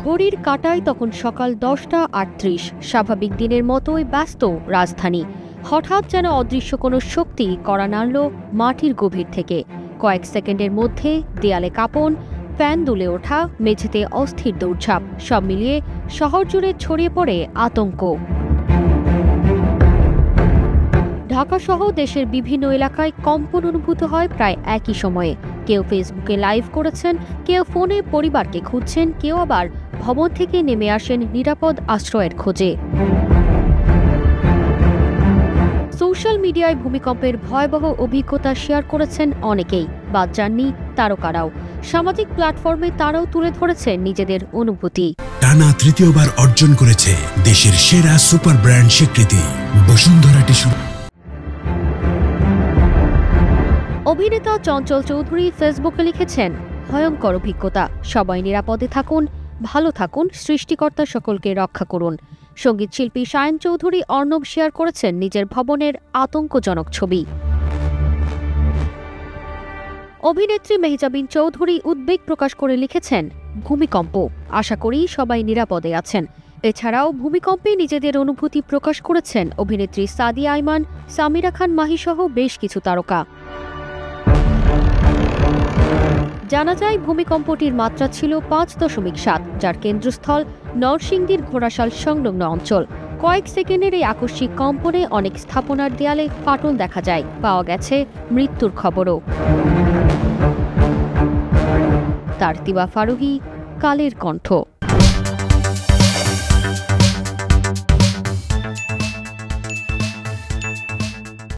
ঘড়ির কাঁটায় তখন সকাল 10টা 38। স্বাভাবিক দিনের মতোই ব্যস্ত রাজধানী। হঠাৎ যেন অদৃশ্য কোনো শক্তি কড়া নাড়ল মাটির গভীর থেকে। কয়েক সেকেন্ডের মধ্যে দেয়ালে কাঁপন, ফ্যান দুলে ওঠা, মেঝেতে অস্থির দৌড়ঝাঁপ, সব মিলিয়ে শহর জুড়ে ছড়িয়ে পড়ে আতঙ্ক। ঢাকাসহ দেশের বিভিন্ন এলাকায় কম্পন অনুভূত হয় প্রায় একই সময়ে। কেউ ফেসবুকে লাইভ করেছেন, কেউ ফোনে পরিবারকে খুঁজছেন, কেউ আবার ভবন থেকে নেমে আসেন নিরাপদ আশ্রয়ের খোঁজে। সোশ্যাল মিডিয়ায় ভূমিকম্পের ভয়াবহ অভিজ্ঞতা শেয়ার করেছেন অনেকেই, বাদ যাননি তারকারাও। সামাজিক প্ল্যাটফর্মে তারাও তুলে ধরেছেন নিজেদের অনুভূতি। টানা তৃতীয়বার অর্জন করেছে দেশের সেরা সুপার ব্র্যান্ড স্বীকৃতি বসুন্ধরা টিস্যু। অভিনেতা চঞ্চল চৌধুরী ফেসবুকে লিখেছেন, ভয়ঙ্কর অভিজ্ঞতা, সবাই নিরাপদে থাকুন, ভালো থাকুন, সৃষ্টিকর্তা সকলকে রক্ষা করুন। সঙ্গীত শিল্পী শায়ন চৌধুরী অর্ণব শেয়ার করেছেন নিজের ভবনের আতঙ্কজনক ছবি। অভিনেত্রী মেহজাবিন চৌধুরী উদ্বেগ প্রকাশ করে লিখেছেন, ভূমিকম্প, আশা করি সবাই নিরাপদে আছেন। এছাড়াও ভূমিকম্পে নিজেদের অনুভূতি প্রকাশ করেছেন অভিনেত্রী সাদিয়া আইমান, সামিরা খান মাহি সহ বেশ কিছু তারকা। জানা যায় ভূমিকম্পটির মাত্রা ছিল 5.7, যার কেন্দ্রস্থল নরসিংদীর ঘোড়াশাল সংলগ্ন অঞ্চল। কয়েক সেকেন্ডের এই আকস্মিক কম্পনে অনেক স্থাপনার দেয়ালে ফাটল দেখা যায়, পাওয়া গেছে মৃত্যুর খবরও। তারতিবা ফারুহী, কালের কণ্ঠ।